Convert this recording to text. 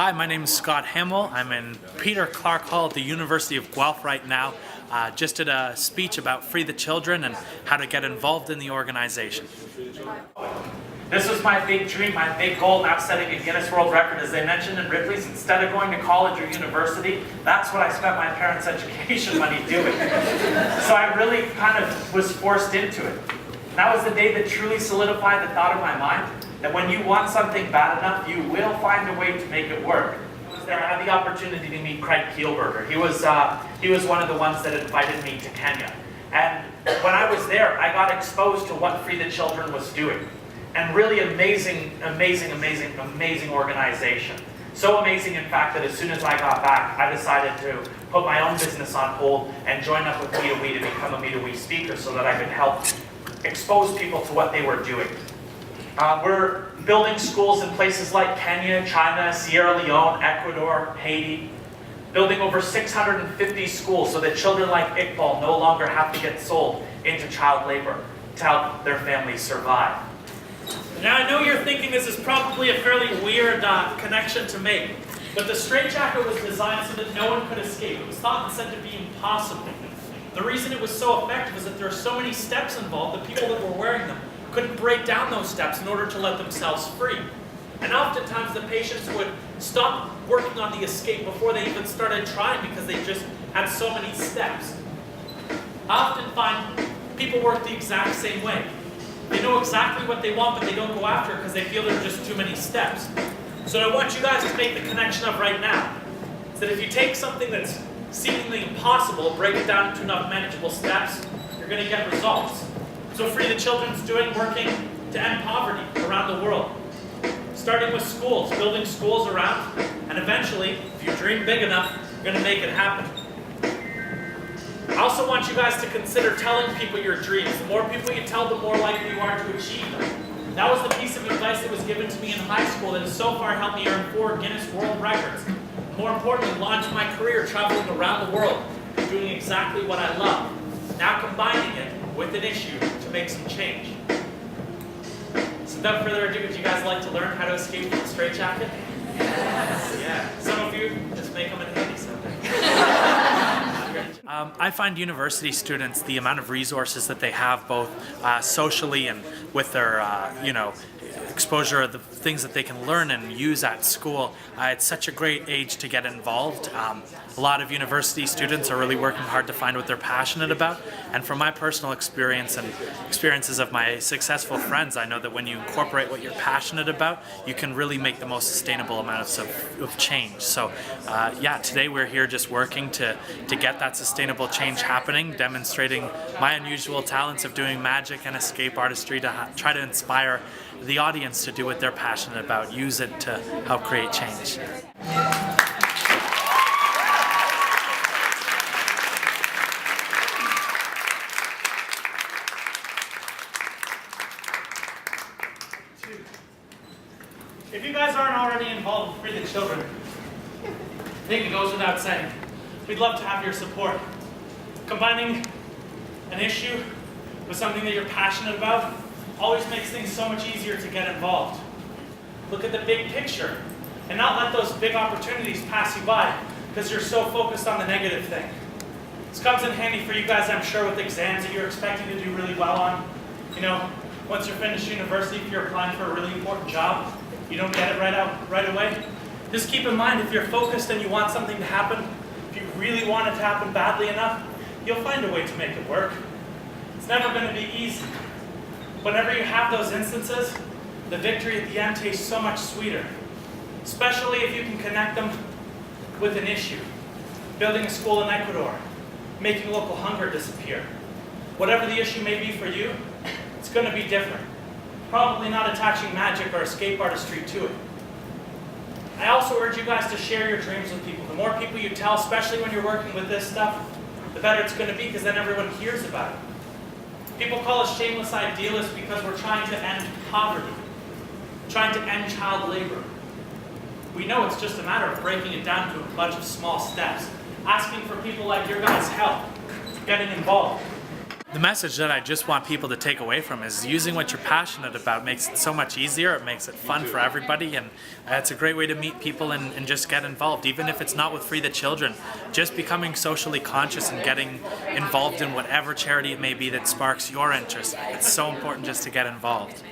Hi, my name is Scott Hammell. I'm in Peter Clark Hall at the University of Guelph right now. Just did a speech about Free the Children and how to get involved in the organization. This was my big dream, my big goal, now setting a Guinness World Record. As they mentioned in Ripley's, instead of going to college or university, that's what I spent my parents' education money doing. So I really kind of was forced into it. That was the day that truly solidified the thought in my mind that when you want something bad enough, you will find a way to make it work. I had the opportunity to meet Craig Kielburger. He was one of the ones that invited me to Kenya. And when I was there, I got exposed to what Free the Children was doing. And really amazing organization. So amazing, in fact, that as soon as I got back, I decided to put my own business on hold and join up with Me to We to become a Me to We speaker so that I could help expose people to what they were doing. We're building schools in places like Kenya, China, Sierra Leone, Ecuador, Haiti. Building over 650 schools so that children like Iqbal no longer have to get sold into child labor to help their families survive. Now I know you're thinking this is probably a fairly weird connection to make, but the straitjacket was designed so that no one could escape. It was thought and said to be impossible. The reason it was so effective is that there are so many steps involved that people that were wearing them couldn't break down those steps in order to let themselves free. And oftentimes the patients would stop working on the escape before they even started trying because they just had so many steps. I often find people work the exact same way. They know exactly what they want, but they don't go after it because they feel there are just too many steps. So I want you guys to make the connection of right now is that if you take something that's seemingly impossible, break it down into enough manageable steps, you're going to get results. So Free the Children's working to end poverty around the world. Starting with schools, building schools around, and eventually, if you dream big enough, you're going to make it happen. I also want you guys to consider telling people your dreams. The more people you tell, the more likely you are to achieve them. That was the piece of advice that was given to me in high school that has so far helped me earn 4 Guinness World Records. More importantly, launch my career traveling around the world, doing exactly what I love. Now combining it with an issue to make some change. So without further ado, would you guys like to learn how to escape from the straitjacket? Yes. Yeah. Some of you, just may come in handy someday. I find university students, the amount of resources that they have, both socially and with their, exposure of the things that they can learn and use at school, it's such a great age to get involved. A lot of university students are really working hard to find what they're passionate about, and from my personal experience and experiences of my successful friends, I know that when you incorporate what you're passionate about, you can really make the most sustainable amounts of change. So today we're here just working to get that sustainable change happening, demonstrating my unusual talents of doing magic and escape artistry to try to inspire the audience to do what they're passionate about, use it to help create change. If you guys aren't already involved with Free the Children, I think it goes without saying, we'd love to have your support. Combining an issue with something that you're passionate about always makes things so much easier to get involved. Look at the big picture and not let those big opportunities pass you by because you're so focused on the negative thing. This comes in handy for you guys, I'm sure, with exams that you're expecting to do really well on. Once you're finished university, if you're applying for a really important job, you don't get it right away. Just keep in mind, if you're focused and you want something to happen, if you really want it to happen badly enough, you'll find a way to make it work. It's never going to be easy. Whenever you have those instances, the victory at the end tastes so much sweeter, especially if you can connect them with an issue. Building a school in Ecuador, making local hunger disappear. Whatever the issue may be for you, it's going to be different. Probably not attaching magic or escape artistry to it. I also urge you guys to share your dreams with people. The more people you tell, especially when you're working with this stuff, the better it's going to be because then everyone hears about it. People call us shameless idealists because we're trying to end poverty, trying to end child labor. We know it's just a matter of breaking it down to a bunch of small steps, asking for people like your guys' help, getting involved. The message that I just want people to take away from is using what you're passionate about makes it so much easier. It makes it fun for everybody, and it's a great way to meet people and just get involved, even if it's not with Free the Children. Just becoming socially conscious and getting involved in whatever charity it may be that sparks your interest. It's so important just to get involved.